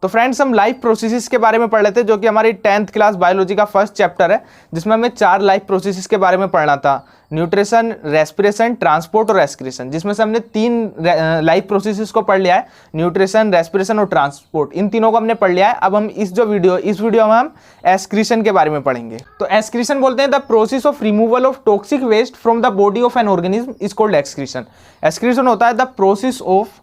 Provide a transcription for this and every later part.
तो फ्रेंड्स हम life processes के बारे में पढ़ लेते हैं, जो कि हमारी 10th क्लास बायोलॉजी का फर्स्ट चैप्टर है, जिसमें हमें 4 लाइफ प्रोसेसेस के बारे में पढ़ना था। न्यूट्रिशन, रेस्पिरेशन, ट्रांसपोर्ट और एक्सक्रीशन, जिसमें से हमने 3 लाइफ प्रोसेसेस को पढ़ लिया है, न्यूट्रिशन, रेस्पिरेशन और ट्रांसपोर्ट। इन तीनों को हमने पढ़ लिया है। अब हम इस वीडियो में हम एक्सक्रीशन के बारे में पढ़ेंगे। तो एक्सक्रीशन बोलते हैं the process of removal of toxic waste from the body of an organism is called excretion. Excretion होता है the process of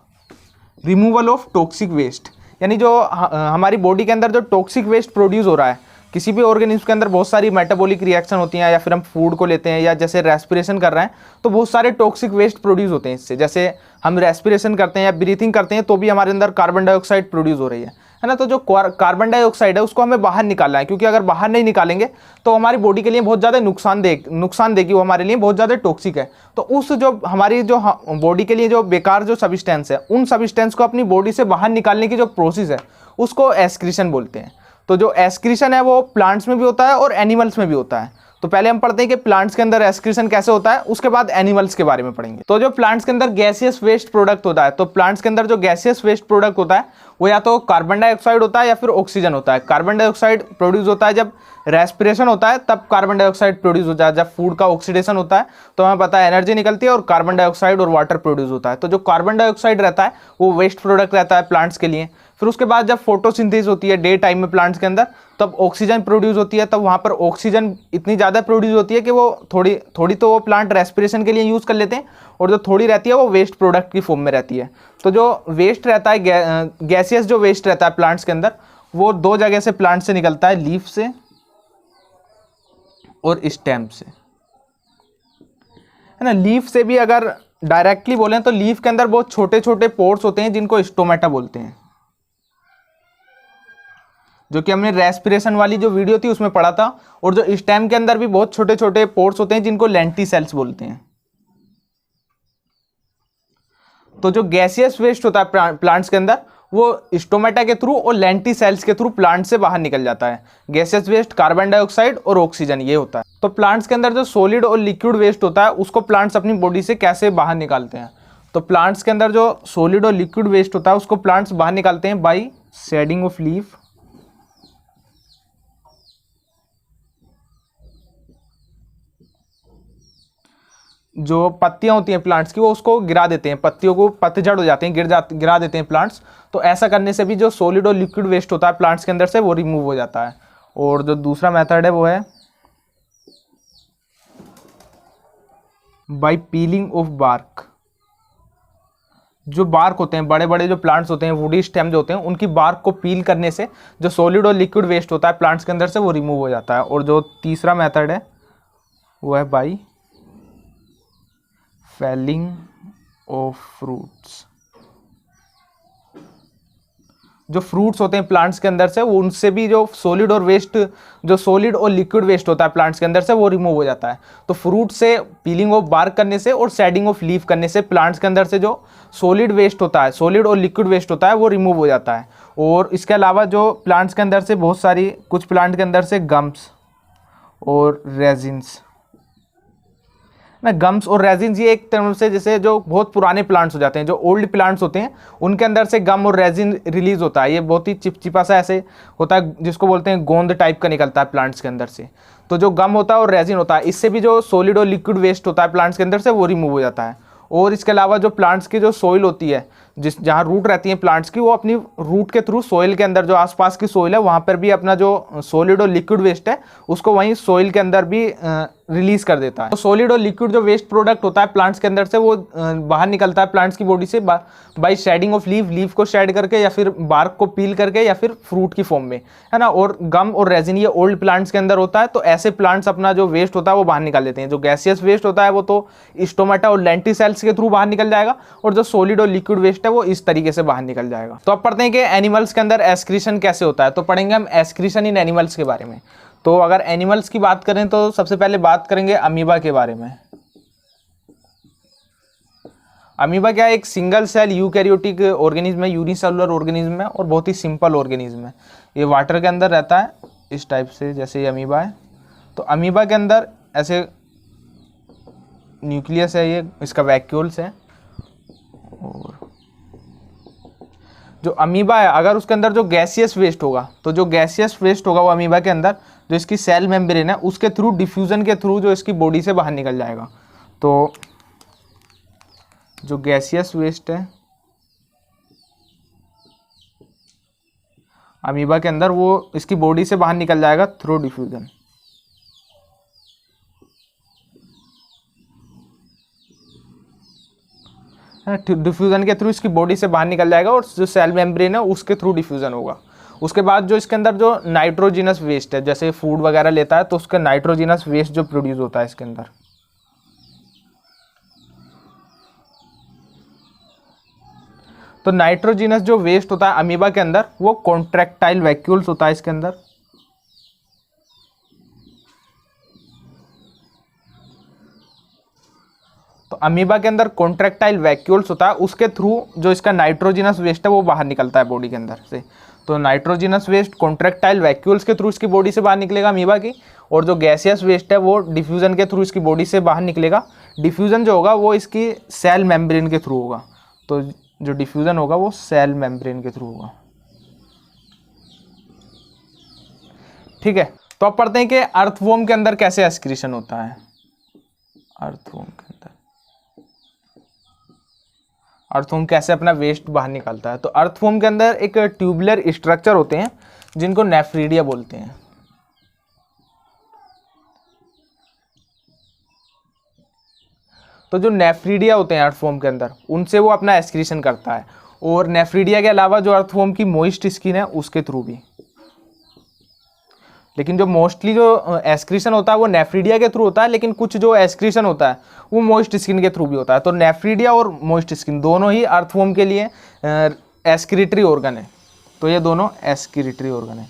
removal of toxic waste, यानी जो हमारी बॉडी के अंदर जो टॉक्सिक वेस्ट प्रोड्यूस हो रहा है, किसी भी ऑर्गेनिज्म के अंदर बहुत सारी मेटाबॉलिक रिएक्शन होती हैं, या फिर हम फूड को लेते हैं, या जैसे रेस्पिरेशन कर रहे हैं तो बहुत सारे टॉक्सिक वेस्ट प्रोड्यूस होते हैं इससे। जैसे हम रेस्पिरेशन करते हैं या ब्रीथिंग करते हैं तो भी हमारे अंदर कार्बन डाइऑक्साइड प्रोड्यूस हो रही है ना। तो जो कार्बन डाइऑक्साइड है उसको हमें बाहर निकालना है, क्योंकि अगर बाहर नहीं निकालेंगे तो हमारी बॉडी के लिए बहुत ज़्यादा नुकसान देगी, वो हमारे लिए बहुत ज़्यादा टॉक्सिक है। तो उस जो हमारी जो बॉडी के लिए जो बेकार जो सब्सटेंस है, उन सब्सटेंस को अपनी बॉडी से बाहर निकालने की जो प्रोसेस है उसको एक्सक्रीशन बोलते हैं। तो जो एक्सक्रीशन है वो प्लांट्स में भी होता है और एनिमल्स में भी होता है। तो पहले हम पढ़ते हैं कि प्लांट्स के अंदर एक्सक्रीशन कैसे होता है, उसके बाद एनिमल्स के बारे में पढ़ेंगे। तो जो प्लांट्स के अंदर गैसियस वेस्ट प्रोडक्ट होता है, तो प्लांट्स के अंदर जो गैसियस वेस्ट प्रोडक्ट होता है वो या तो कार्बन डाइऑक्साइड होता है या फिर ऑक्सीजन होता है। कार्बन डाइऑक्साइड प्रोड्यूस होता है जब रेस्पिरेशन होता है, तब कार्बन डाइऑक्साइड प्रोड्यूस होता है। जब फूड का ऑक्सीडेशन होता है तो हमें पता है एनर्जी निकलती है और कार्बन डाइऑक्साइड और वाटर प्रोड्यूस होता है। तो जो कार्बन डाइऑक्साइड रहता है वो वेस्ट प्रोडक्ट रहता है प्लांट्स के लिए। फिर उसके बाद जब फोटोसिंथेसिस होती है डे टाइम में प्लांट्स के अंदर, तब ऑक्सीजन प्रोड्यूस होती है। तब वहाँ पर ऑक्सीजन इतनी ज़्यादा प्रोड्यूस होती है कि वो थोड़ी तो वो प्लांट रेस्पिरेशन के लिए यूज़ कर लेते हैं, और जो थोड़ी रहती है वो वेस्ट प्रोडक्ट की फॉर्म में रहती है। तो जो वेस्ट रहता है, गैसियस जो वेस्ट रहता है प्लांट्स के अंदर, वो 2 जगह से प्लांट से निकलता है, लीफ से और स्टेम से, है ना। लीफ से भी अगर डायरेक्टली बोलें तो लीफ के अंदर बहुत छोटे छोटे पोर्स होते हैं जिनको स्टोमेटा बोलते हैं, जो कि हमने रेस्पिरेशन वाली जो वीडियो थी उसमें पढ़ा था। और जो स्टेम के अंदर भी बहुत छोटे छोटे पोर्स होते हैं जिनको लेंटिसेल्स बोलते हैं। तो जो गैसियस वेस्ट होता है प्लांट्स के अंदर, वो स्टोमेटा के थ्रू और लेंटिसेल्स के थ्रू प्लांट से बाहर निकल जाता है। गैसियस वेस्ट कार्बन डाइऑक्साइड और ऑक्सीजन ये होता है। तो प्लांट्स के अंदर जो सॉलिड और लिक्विड वेस्ट होता है उसको प्लांट्स अपनी बॉडी से कैसे बाहर निकालते हैं। तो प्लांट्स के अंदर जो सॉलिड और लिक्विड वेस्ट होता है उसको प्लांट्स बाहर निकालते हैं बाई शेडिंग ऑफ लीफ, जो पत्तियां होती हैं प्लांट्स की वो उसको गिरा देते हैं, पत्तियों को पतझड़ हो जाते हैं, गिरा देते हैं प्लांट्स। तो ऐसा करने से भी जो सॉलिड और लिक्विड वेस्ट होता है प्लांट्स के अंदर से वो रिमूव हो जाता है। और जो दूसरा मेथड है वो है बाय पीलिंग ऑफ बार्क। जो बार्क होते हैं, बड़े बड़े जो प्लांट्स होते हैं, वुडी स्टेम जो होते हैं, उनकी बार्क को पील करने से जो सॉलिड और लिक्विड वेस्ट होता है प्लांट्स के अंदर से वो रिमूव हो जाता है। और जो तीसरा मेथड है वो है बाई फेलिंग ऑफ फ्रूट्स। जो फ्रूट्स होते हैं प्लांट्स के अंदर से, वो उनसे भी जो सॉलिड और लिक्विड वेस्ट होता है प्लांट्स के अंदर से वो रिमूव हो जाता है। तो फ्रूट से पीलिंग ऑफ बार्क करने से और शेडिंग ऑफ लीफ करने से प्लांट्स के अंदर से जो सॉलिड और लिक्विड वेस्ट होता है वो रिमूव हो जाता है। और इसके अलावा जो प्लांट्स के अंदर से कुछ प्लांट के अंदर से गम्स और रेजिन्स ना, गम्स और रेजिन्स ये एक तरह से, जैसे जो बहुत पुराने प्लांट्स हो जाते हैं, जो ओल्ड प्लांट्स होते हैं, उनके अंदर से गम और रेजिन रिलीज होता है। ये बहुत ही चिपचिपा सा ऐसे होता है, जिसको बोलते हैं गोंद टाइप का निकलता है प्लांट्स के अंदर से। तो जो गम होता है और रेजिन होता है, इससे भी जो सॉलिड और लिक्विड वेस्ट होता है प्लांट्स के अंदर से वो रिमूव हो जाता है। और इसके अलावा जो प्लांट्स की जो सॉइल होती है, जहाँ रूट रहती है प्लांट्स की, वो अपनी रूट के थ्रू सॉइल के अंदर जो आसपास की सॉइल है वहाँ पर भी अपना जो सॉलिड और लिक्विड वेस्ट है उसको वहीं सॉइल के अंदर भी रिलीज कर देता है। तो सॉलिड और लिक्विड जो वेस्ट प्रोडक्ट होता है प्लांट्स के अंदर से वो बाहर निकलता है प्लांट्स की बॉडी से बाई शेडिंग ऑफ लीफ को शेड करके, या फिर बार्क को पील करके, या फिर फ्रूट की फॉर्म में, है ना। और गम और रेजिन ये ओल्ड प्लांट्स के अंदर होता है। तो ऐसे प्लांट्स अपना जो वेस्ट होता है वो बाहर निकाल देते हैं। जो गैसियस वेस्ट होता है वो तो स्टोमेटा और लेंटिसेल्स के थ्रू बाहर निकल जाएगा, और जो सॉलिड और लिक्विड वेस्ट है वो इस तरीके से बाहर निकल जाएगा। तो अब पढ़ते हैं कि एनिमल्स के अंदर एक्सक्रीशन कैसे होता है। तो पढ़ेंगे हम एक्सक्रीशन इन एनिमल्स के बारे में। तो अगर एनिमल्स की बात करें तो सबसे पहले बात करेंगे अमीबा के बारे में। अमीबा क्या एक सिंगल सेल यूकैरियोटिक ऑर्गेनिज्म है, यूनिसेलुलर ऑर्गेनिज्म है, और बहुत ही सिंपल ऑर्गेनिज्म है। ये वाटर के अंदर रहता है इस टाइप से, जैसे ये अमीबा है। तो अमीबा के अंदर ऐसे न्यूक्लियस है, ये इसका वैक्यूल्स है, और जो अमीबा है अगर उसके अंदर जो गैसियस वेस्ट होगा, तो जो गैसियस वेस्ट होगा वो अमीबा के अंदर जो इसकी सेल मेम्ब्रेन है उसके थ्रू, डिफ्यूजन के थ्रू जो इसकी बॉडी से बाहर निकल जाएगा। तो जो गैसियस वेस्ट है अमीबा के अंदर वो इसकी बॉडी से बाहर निकल जाएगा थ्रू डिफ्यूजन। डिफ्यूजन के थ्रू इसकी बॉडी से बाहर निकल जाएगा और जो सेल मेम्ब्रेन है उसके थ्रू डिफ्यूजन होगा। उसके बाद जो इसके अंदर जो नाइट्रोजिनस वेस्ट है, जैसे फूड वगैरह लेता है तो उसका नाइट्रोजिनस वेस्ट जो प्रोड्यूस होता है इसके अंदर, तो नाइट्रोजिनस जो वेस्ट होता है अमीबा के अंदर वो कॉन्ट्रैक्टाइल वैक्यूल्स होता है इसके अंदर। तो अमीबा के अंदर कॉन्ट्रैक्टाइल वैक्यूल्स होता है, उसके थ्रू जो इसका नाइट्रोजिनस वेस्ट है वो बाहर निकलता है बॉडी के अंदर से। तो नाइट्रोजिनस वेस्ट कॉन्ट्रैक्टाइल वैक्यूल्स के थ्रू इसकी बॉडी से बाहर निकलेगा अमीबा की, और जो गैसियस वेस्ट है वो डिफ्यूजन के थ्रू इसकी बॉडी से बाहर निकलेगा। डिफ्यूजन जो होगा वो इसकी सेल मेम्ब्रेन के थ्रू होगा। तो जो डिफ्यूजन होगा वो सेल मेम्ब्रेन के थ्रू होगा। ठीक है, तो अब पढ़ते हैं कि अर्थवॉर्म के अंदर कैसे एक्सक्रीशन होता है। अर्थवॉर्म के अंदर अर्थवॉर्म कैसे अपना वेस्ट बाहर निकालता है। तो अर्थवॉर्म के अंदर एक ट्यूबुलर स्ट्रक्चर होते हैं जिनको नेफ्रीडिया बोलते हैं। तो जो नेफ्रीडिया होते हैं अर्थवॉर्म के अंदर, उनसे वो अपना एक्सक्रीशन करता है, और नेफ्रीडिया के अलावा जो अर्थवॉर्म की मोइस्ट स्किन है उसके थ्रू भी। लेकिन जो मोस्टली जो एक्सक्रीशन होता है वो नेफ्रीडिया के थ्रू होता है, लेकिन कुछ जो एक्सक्रीशन होता है वो मोइस्ट स्किन के थ्रू भी होता है। तो नेफ्रीडिया और मोइस्ट स्किन दोनों ही अर्थवॉर्म के लिए एक्सक्रीटरी ऑर्गन है। तो ये दोनों एक्सक्रीटरी ऑर्गन है।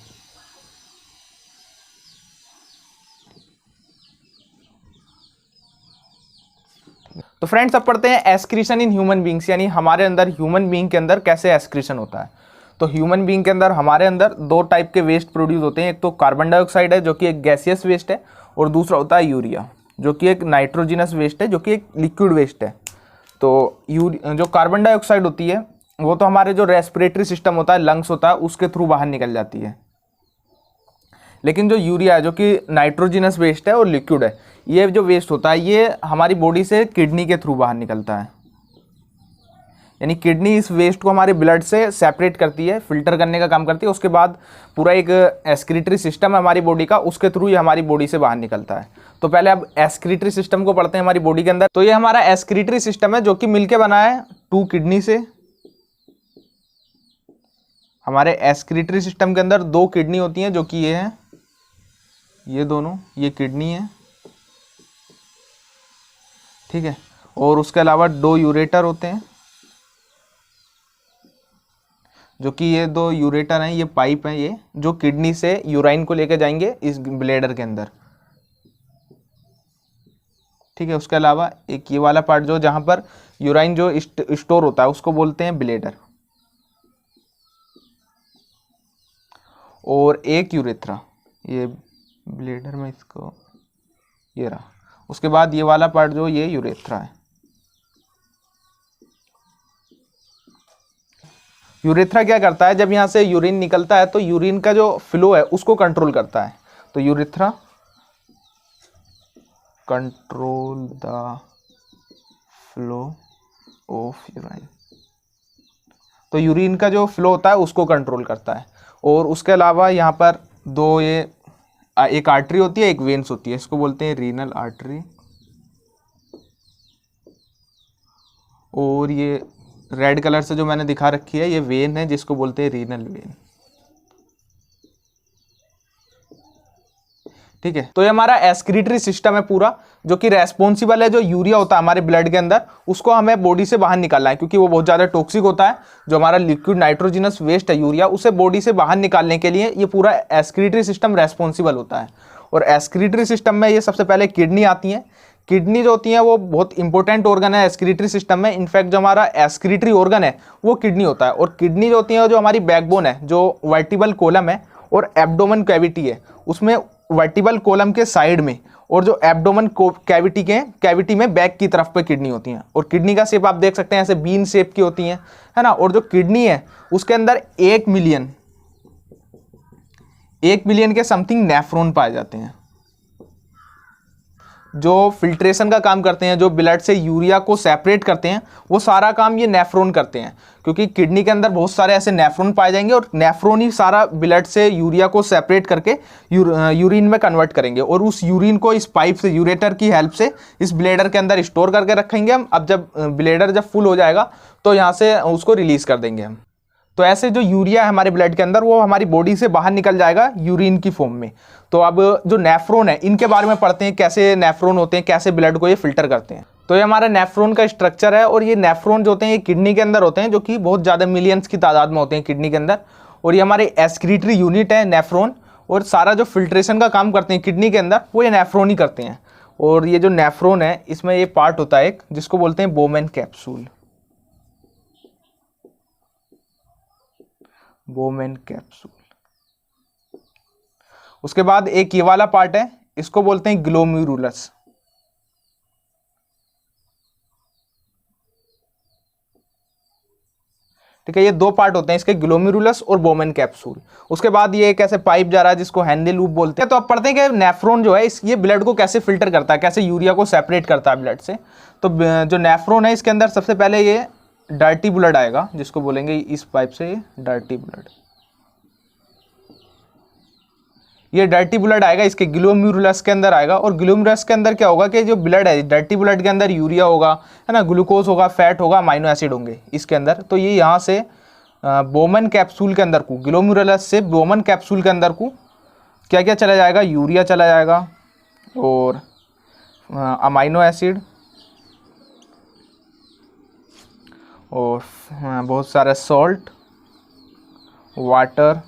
तो फ्रेंड्स अब पढ़ते हैं एक्सक्रीशन इन ह्यूमन बींग्स, यानी हमारे अंदर ह्यूमन बींग के अंदर कैसे एक्सक्रीशन होता है। तो ह्यूमन बींग के अंदर हमारे अंदर दो टाइप के वेस्ट प्रोड्यूस होते हैं। एक तो कार्बन डाइऑक्साइड है जो कि एक गैसियस वेस्ट है, और दूसरा होता है यूरिया जो कि एक नाइट्रोजिनस वेस्ट है, जो कि एक लिक्विड वेस्ट है। तो जो कार्बन डाइऑक्साइड होती है वो तो हमारे जो रेस्पिरेटरी सिस्टम होता है, लंग्स होता है, उसके थ्रू बाहर निकल जाती है। लेकिन जो यूरिया है जो कि नाइट्रोजिनस वेस्ट है और लिक्विड है, ये जो वेस्ट होता है ये हमारी बॉडी से किडनी के थ्रू बाहर निकलता है। यानी किडनी इस वेस्ट को हमारे ब्लड से सेपरेट करती है, फिल्टर करने का काम करती है। उसके बाद पूरा एक एक्सक्रीटरी सिस्टम है हमारी बॉडी का, उसके थ्रू ये हमारी बॉडी से बाहर निकलता है। तो पहले अब एक्सक्रीटरी सिस्टम को पढ़ते हैं हमारी बॉडी के अंदर। तो ये हमारा एक्सक्रीटरी सिस्टम है जो कि मिलके बना है 2 किडनी से। हमारे एक्सक्रीटरी सिस्टम के अंदर 2 किडनी होती हैं जो कि ये है, ये दोनों, ये किडनी है, ठीक है। और उसके अलावा 2 यूरेटर होते हैं जो कि ये 2 यूरेटर हैं, ये पाइप हैं, ये जो किडनी से यूराइन को लेकर जाएंगे इस ब्लेडर के अंदर, ठीक है। उसके अलावा एक ये वाला पार्ट जो जहां पर यूराइन जो स्टोर होता है उसको बोलते हैं ब्लेडर, और एक यूरेथ्रा, ये ब्लेडर में इसको ये रहा। उसके बाद ये वाला पार्ट जो ये यूरेथ्रा है। यूरेथ्रा क्या करता है, जब यहाँ से यूरिन निकलता है तो यूरिन का जो फ्लो है उसको कंट्रोल करता है। तो urethra control the flow of urine, तो यूरिन का जो फ्लो होता है उसको कंट्रोल करता है। और उसके अलावा यहाँ पर 2 ये एक आर्टरी होती है, एक वेन्स होती है, इसको बोलते हैं रीनल आर्टरी, और ये रेड कलर से जो मैंने दिखा रखी है ये वेन है जिसको बोलते हैं रीनल वेन, ठीक है। तो ये हमारा एक्सक्रीटरी सिस्टम है पूरा, जो कि रेस्पॉन्सिबल है जो यूरिया होता है हमारे ब्लड के अंदर उसको हमें बॉडी से बाहर निकालना है, क्योंकि वो बहुत ज़्यादा टॉक्सिक होता है। जो हमारा लिक्विड नाइट्रोजिनस वेस्ट है यूरिया, उसे बॉडी से बाहर निकालने के लिए ये पूरा एक्सक्रीटरी सिस्टम रेस्पॉन्सिबल होता है। और एक्सक्रीटरी सिस्टम में ये सबसे पहले किडनी आती है। किडनी जो होती है वो बहुत इंपॉर्टेंट ऑर्गन है एक्सक्रीटरी सिस्टम में। इनफैक्ट जो हमारा एक्सक्रीटरी ऑर्गन है वो किडनी होता है, और किडनी जो होती है जो हमारी बैकबोन है, जो वर्टिबल कॉलम है और एब्डोमेन कैविटी है, उसमें वर्टिबल कॉलम के साइड में और जो एब्डोमेन कैविटी में बैक की तरफ पे किडनी होती हैं। और किडनी का शेप आप देख सकते हैं ऐसे बीन शेप की होती हैं, है ना। और जो किडनी है उसके अंदर 1 मिलियन के समथिंग नेफ्रॉन पाए जाते हैं, जो फिल्ट्रेशन का काम करते हैं, जो ब्लड से यूरिया को सेपरेट करते हैं, वो सारा काम ये नेफ्रॉन करते हैं। क्योंकि किडनी के अंदर बहुत सारे ऐसे नेफ्रॉन पाए जाएंगे और नेफ्रॉन ही सारा ब्लड से यूरिया को सेपरेट करके यूरिन में कन्वर्ट करेंगे और उस यूरिन को इस पाइप से, यूरेटर की हेल्प से इस ब्लेडर के अंदर स्टोर करके रखेंगे हम। अब जब ब्लेडर जब फुल हो जाएगा तो यहाँ से उसको रिलीज कर देंगे हम। तो ऐसे जो यूरिया है हमारे ब्लड के अंदर वो हमारी बॉडी से बाहर निकल जाएगा यूरिन की फॉर्म में। तो अब जो नेफ्रॉन है इनके बारे में पढ़ते हैं, कैसे नेफ्रॉन होते हैं, कैसे ब्लड को ये फिल्टर करते हैं। तो ये हमारा नेफ्रॉन का स्ट्रक्चर है और ये नेफ्रॉन जो होते हैं ये किडनी के अंदर होते हैं, जो कि बहुत ज़्यादा मिलियंस की तादाद में होते हैं किडनी के अंदर। और ये हमारे एक्सक्रीटरी यूनिट है नेफ्रॉन, और सारा जो फिल्ट्रेशन का काम करते हैं किडनी के अंदर वो ये नेफ्रॉन ही करते हैं। और ये जो नेफ्रॉन है इसमें ये पार्ट होता है एक जिसको बोलते हैं बोमेन कैप्सूल। Bowman capsule. उसके बाद एक ये वाला पार्ट है, इसको बोलते हैं ग्लोमेरुलस। ठीक है, ये 2 पार्ट होते हैं इसके, ग्लोमेरुलस और बोमेन कैप्सूल। उसके बाद ये एक ऐसे पाइप जा रहा है जिसको हेनले लूप बोलते हैं। तो अब पढ़ते हैं कि नेफ्रॉन जो है ये ब्लड को कैसे फिल्टर करता है, कैसे यूरिया को सेपरेट करता है ब्लड से। तो जो नेफ्रॉन है इसके अंदर सबसे पहले ये डर्टी ब्लड आएगा, जिसको बोलेंगे इस पाइप से ये डर्टी ब्लड। ये डर्टी ब्लड आएगा इसके ग्लोमेरुलस के अंदर आएगा। और ग्लोमेरुलस के अंदर क्या होगा कि जो ब्लड है, डर्टी ब्लड के अंदर यूरिया होगा, है ना, ग्लूकोज होगा, फैट होगा, अमाइनो एसिड होंगे इसके अंदर। तो ये यहाँ से बोमेन कैप्सूल के अंदर को, ग्लोमेरुलस से बोमेन कैप्सूल के अंदर को क्या क्या चला जाएगा, यूरिया चला जाएगा और अमाइनो एसिड और बहुत सारा सॉल्ट, वाटर,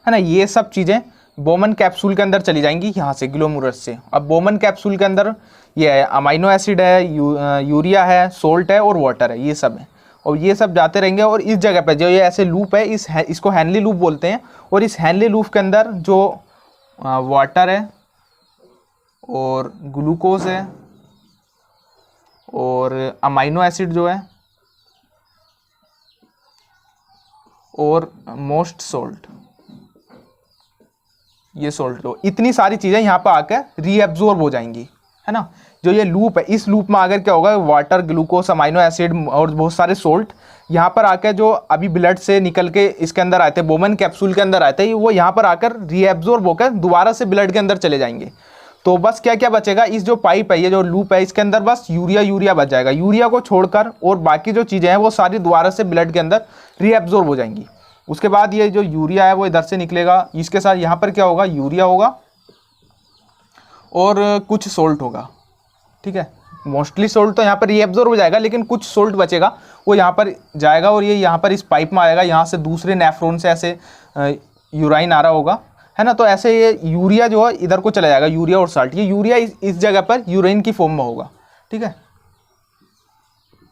है ना, ये सब चीज़ें बोमेन कैप्सूल के अंदर चली जाएंगी यहाँ से ग्लोमेरुलस से। अब बोमेन कैप्सूल के अंदर ये है अमाइनो एसिड है, यूरिया है, सोल्ट है और वाटर है, ये सब है। और ये सब जाते रहेंगे और इस जगह पे जो ये ऐसे लूप है इसको हेनले लूप बोलते हैं। और इस हेनले लूप के अंदर जो वाटर है और ग्लूकोज है और अमाइनो एसिड जो है और मोस्ट सोल्ट, ये सोल्ट लो, इतनी सारी चीज़ें यहाँ पर आकर रीएब्जॉर्ब हो जाएंगी, है ना। जो ये लूप है इस लूप में आकर क्या होगा, वाटर, ग्लूकोज, अमाइनो एसिड और बहुत सारे सोल्ट यहाँ पर आकर जो अभी ब्लड से निकल के इसके अंदर आते हैं, बोमेन कैप्सूल के अंदर आते हैं, वो यहाँ पर आकर रीएब्जॉर्ब होकर दोबारा से ब्लड के अंदर चले जाएंगे। तो बस क्या क्या बचेगा, इस जो पाइप है, ये जो लूप है, इसके अंदर बस यूरिया बच जाएगा। यूरिया को छोड़कर और बाकी जो चीज़ें हैं वो सारी दोबारा से ब्लड के अंदर रीएब्जॉर्ब हो जाएंगी। उसके बाद ये जो यूरिया है वो इधर से निकलेगा, इसके साथ यहाँ पर क्या होगा, यूरिया होगा और कुछ सोल्ट होगा। ठीक है, मोस्टली सोल्ट तो यहाँ पर रीएब्जॉर्ब हो जाएगा, लेकिन कुछ सोल्ट बचेगा वो यहाँ पर जाएगा और ये यहाँ पर इस पाइप में आएगा। यहाँ से दूसरे नेफ्रॉन से ऐसे यूराइन आ रहा होगा, है ना। तो ऐसे ये यूरिया जो है इधर को चला जाएगा, यूरिया और साल्ट। ये यूरिया इस जगह पर यूरिन की फॉर्म में होगा। ठीक है,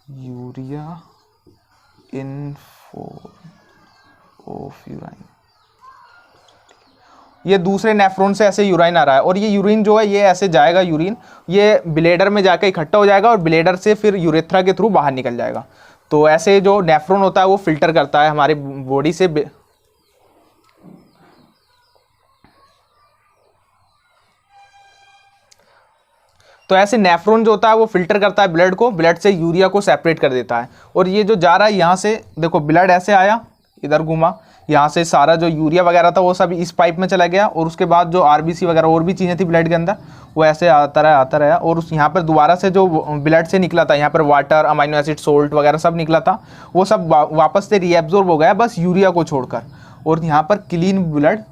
urea in form of urine. ये दूसरे नेफ्रॉन से ऐसे यूराइन आ रहा है और ये यूरिन जो है ये ऐसे जाएगा, यूरिन ये ब्लेडर में जाकर इकट्ठा हो जाएगा और ब्लेडर से फिर यूरेथ्रा के थ्रू बाहर निकल जाएगा। तो ऐसे जो नेफ्रॉन होता है वो फिल्टर करता है हमारे बॉडी से। तो ऐसे नेफ्रॉन जो होता है वो फिल्टर करता है ब्लड को, ब्लड से यूरिया को सेपरेट कर देता है। और ये जो जा रहा है यहाँ से, देखो ब्लड ऐसे आया, इधर घूमा, यहाँ से सारा जो यूरिया वगैरह था वो सब इस पाइप में चला गया और उसके बाद जो आरबीसी वगैरह और भी चीज़ें थी ब्लड के अंदर वो ऐसे आता रहा और उस यहाँ पर दोबारा से जो ब्लड से निकला था, यहाँ पर वाटर, अमाइनो एसिड, सोल्ट वगैरह सब निकला था, वो सब वापस से रीएब्जॉर्ब हो गया बस यूरिया को छोड़कर। और यहाँ पर क्लीन ब्लड।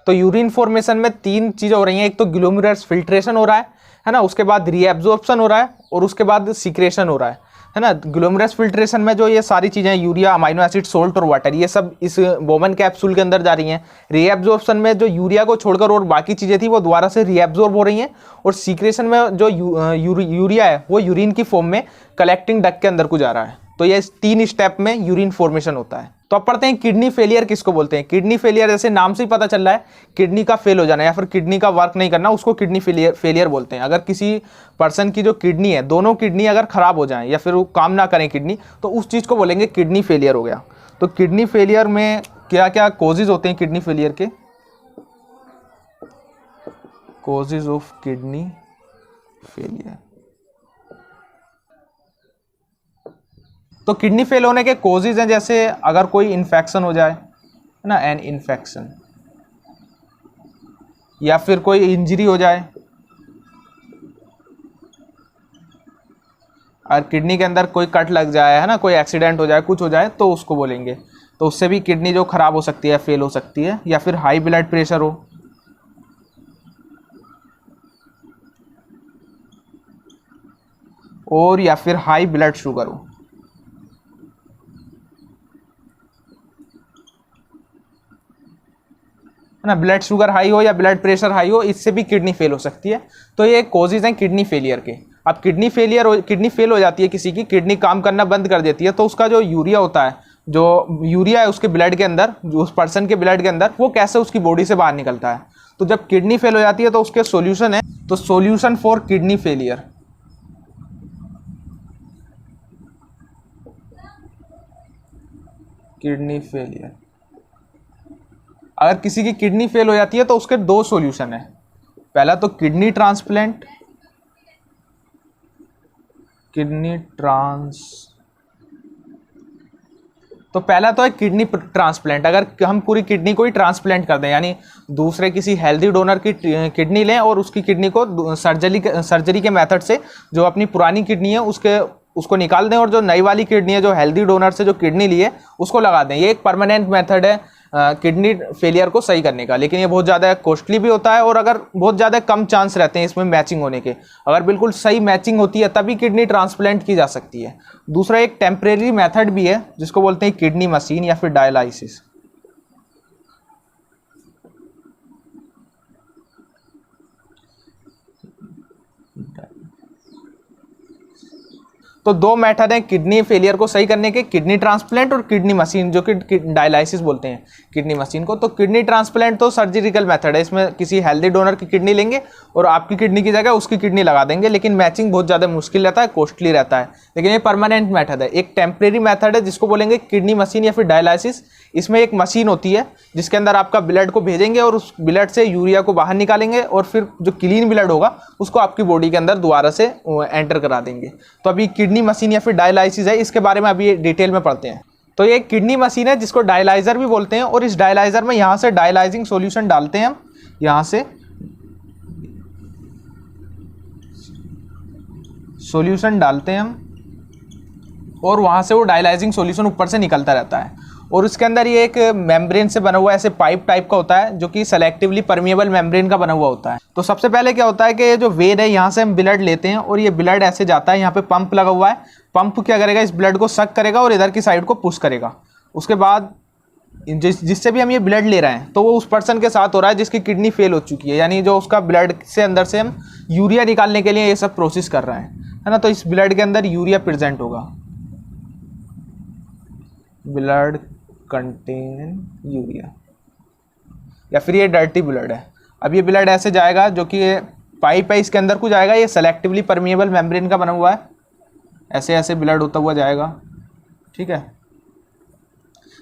तो यूरिन फॉर्मेशन में 3 चीज़ें हो रही हैं, एक तो ग्लोमेरुलस फिल्ट्रेशन हो रहा है ना, उसके बाद रीएब्जॉर्प्शन हो रहा है और उसके बाद सीक्रेशन हो रहा है ना। ग्लोमेरुलस फिल्ट्रेशन में जो ये सारी चीज़ें यूरिया, अमाइनो एसिड, सोल्ट और वाटर, ये सब इस बोमेन कैप्सूल के अंदर जा रही हैं। रीएब्जॉर्प्शन में जो यूरिया को छोड़कर और बाकी चीज़ें थी वो दोबारा से रीएब्जॉर्ब हो रही हैं। और सीक्रेशन में जो यूरिया है वो यूरिन की फॉर्म में कलेक्टिंग डक्ट के अंदर को जा रहा है। तो ये 3 स्टेप में यूरिन फॉर्मेशन होता है। तो अब पढ़ते हैं किडनी फेलियर किसको बोलते हैं। किडनी फेलियर जैसे नाम से ही पता चल रहा है, किडनी का फेल हो जाना या फिर किडनी का वर्क नहीं करना, उसको किडनी फेलियर बोलते हैं। अगर किसी पर्सन की जो किडनी है, दोनों किडनी अगर खराब हो जाएं या फिर वो काम ना करें किडनी, तो उस चीज़ को बोलेंगे किडनी फेलियर हो गया। तो किडनी फेलियर में क्या क्या कॉजेज होते हैं किडनी फेलियर के? Causes of kidney failure. तो किडनी फेल होने के कॉजेज हैं, जैसे अगर कोई इन्फेक्शन हो जाए, है ना, एन इन्फेक्शन, या फिर कोई इंजरी हो जाए, और किडनी के अंदर कोई कट लग जाए, है ना, कोई एक्सीडेंट हो जाए, कुछ हो जाए, तो उसको बोलेंगे। तो उससे भी किडनी जो खराब हो सकती है, फेल हो सकती है। या फिर हाई ब्लड प्रेशर हो, और या फिर हाई ब्लड शुगर हो, है ना, ब्लड शुगर हाई हो या ब्लड प्रेशर हाई हो, इससे भी किडनी फेल हो सकती है। तो ये कॉजेज हैं किडनी फेलियर के। अब किडनी फेल हो जाती है, किसी की किडनी काम करना बंद कर देती है, तो उसका जो यूरिया होता है, जो यूरिया है उसके ब्लड के अंदर, जो उस पर्सन के ब्लड के अंदर, वो कैसे उसकी बॉडी से बाहर निकलता है। तो जब किडनी फेल हो जाती है तो उसके सॉल्यूशन है, तो solution for kidney failure, kidney failure, अगर किसी की किडनी फेल हो जाती है तो उसके 2 सॉल्यूशन है। पहला तो किडनी ट्रांसप्लांट, तो पहला तो है किडनी ट्रांसप्लांट। अगर हम पूरी किडनी को ही ट्रांसप्लांट कर दें, यानी दूसरे किसी हेल्दी डोनर की किडनी लें और उसकी किडनी को सर्जरी के मेथड से जो अपनी पुरानी किडनी है उसको निकाल दें, और जो नई वाली किडनी है, जो हेल्दी डोनर से जो किडनी ली है, उसको लगा दें। ये एक परमानेंट मेथड है किडनी फेलियर को सही करने का, लेकिन ये बहुत ज़्यादा कॉस्टली भी होता है, और अगर बहुत ज़्यादा कम चांस रहते हैं इसमें मैचिंग होने के। अगर बिल्कुल सही मैचिंग होती है तभी किडनी ट्रांसप्लांट की जा सकती है। दूसरा एक टेम्परेरी मेथड भी है जिसको बोलते हैं किडनी मशीन या फिर डायलाइसिस। तो 2 मेथड हैं किडनी फेलियर को सही करने के, किडनी ट्रांसप्लांट और किडनी मशीन, जो कि डायलाइसिस बोलते हैं किडनी मशीन को। तो किडनी ट्रांसप्लांट तो सर्जिकल मेथड है, इसमें किसी हेल्दी डोनर की किडनी लेंगे और आपकी किडनी की जगह उसकी किडनी लगा देंगे, लेकिन मैचिंग बहुत ज़्यादा मुश्किल रहता है, कॉस्टली रहता है। लेकिन ये परमानेंट मेथड है। एक टेम्परेरी मेथड है जिसको बोलेंगे किडनी मशीन या फिर डायलाइसिस। इसमें एक मशीन होती है जिसके अंदर आपका ब्लड को भेजेंगे और उस ब्लड से यूरिया को बाहर निकालेंगे, और फिर जो क्लीन ब्लड होगा उसको आपकी बॉडी के अंदर दोबारा से एंटर करा देंगे। तो अभी किडनी मशीन या फिर डायलाइसिस है, इसके बारे में अभी डिटेल में पढ़ते हैं। तो ये किडनी मशीन है जिसको डायलाइजर भी बोलते हैं, और इस डायलाइजर में यहाँ से डायलाइजिंग सॉल्यूशन डालते हैं हम, यहाँ से सॉल्यूशन डालते हैं हम, और वहाँ से वो डायलाइजिंग सॉल्यूशन ऊपर से निकलता रहता है। और उसके अंदर ये एक मेम्ब्रेन से बना हुआ ऐसे पाइप टाइप का होता है, जो कि सेलेक्टिवली परमिएबल मेम्ब्रेन का बना हुआ होता है। तो सबसे पहले क्या होता है कि ये जो वेन है, यहाँ से हम ब्लड लेते हैं और ये ब्लड ऐसे जाता है, यहाँ पे पंप लगा हुआ है। पंप क्या करेगा, इस ब्लड को सक करेगा और इधर की साइड को पुश करेगा। उसके बाद जिससे भी हम ये ब्लड ले रहे हैं, तो वो उस पर्सन के साथ हो रहा है जिसकी किडनी फेल हो चुकी है, यानी जो उसका ब्लड से अंदर से हम यूरिया निकालने के लिए ये सब प्रोसेस कर रहे हैं, है ना। तो इस ब्लड के अंदर यूरिया प्रेजेंट होगा, ब्लड कंटेन यूरिया, या फिर ये डर्टी ब्लड है। अब ये ब्लड ऐसे जाएगा, जो कि ये पाइप है इसके अंदर को जाएगा, ये सेलेक्टिवली परमिएबल मेम्ब्रेन का बना हुआ है, ऐसे ऐसे ब्लड होता हुआ जाएगा, ठीक है।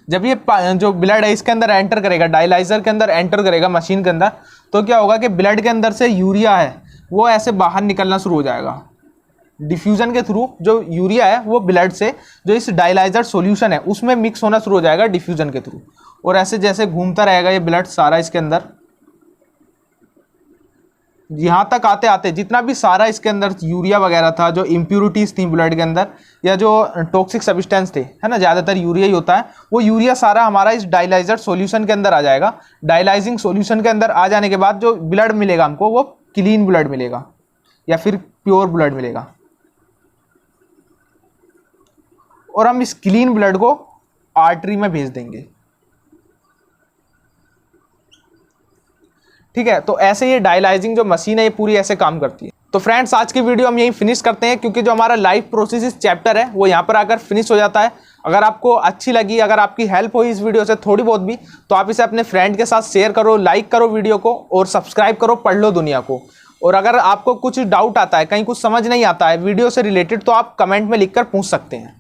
जब ये जो ब्लड है इसके अंदर एंटर करेगा, डायलाइजर के अंदर एंटर करेगा मशीन के अंदर, तो क्या होगा कि ब्लड के अंदर से यूरिया है वो ऐसे बाहर निकलना शुरू हो जाएगा। डिफ्यूजन के थ्रू जो यूरिया है वो ब्लड से जो इस डायलाइजर सॉल्यूशन है उसमें मिक्स होना शुरू हो जाएगा डिफ्यूजन के थ्रू, और ऐसे जैसे घूमता रहेगा ये ब्लड सारा इसके अंदर, यहाँ तक आते आते जितना भी सारा इसके अंदर यूरिया वगैरह था, जो इम्प्यूरिटीज़ थी ब्लड के अंदर या जो टॉक्सिक सब्सटेंस थे, है ना, ज़्यादातर यूरिया ही होता है, वो यूरिया सारा हमारा इस डायलाइजर सॉल्यूशन के अंदर आ जाएगा। डायलाइजिंग सॉल्यूशन के अंदर आ जाने के बाद जो ब्लड मिलेगा हमको, वो क्लीन ब्लड मिलेगा या फिर प्योर ब्लड मिलेगा, और हम इस क्लीन ब्लड को आर्टरी में भेज देंगे, ठीक है। तो ऐसे ये डायलाइजिंग जो मशीन है ये पूरी ऐसे काम करती है। तो फ्रेंड्स आज की वीडियो हम यहीं फिनिश करते हैं, क्योंकि जो हमारा लाइफ प्रोसेसेस चैप्टर है वो यहाँ पर आकर फिनिश हो जाता है। अगर आपको अच्छी लगी, अगर आपकी हेल्प हुई इस वीडियो से थोड़ी बहुत भी, तो आप इसे अपने फ्रेंड के साथ शेयर करो, लाइक करो वीडियो को और सब्सक्राइब करो पढ़ लो दुनिया को। और अगर आपको कुछ डाउट आता है, कहीं कुछ समझ नहीं आता है वीडियो से रिलेटेड, तो आप कमेंट में लिखकर पूछ सकते हैं।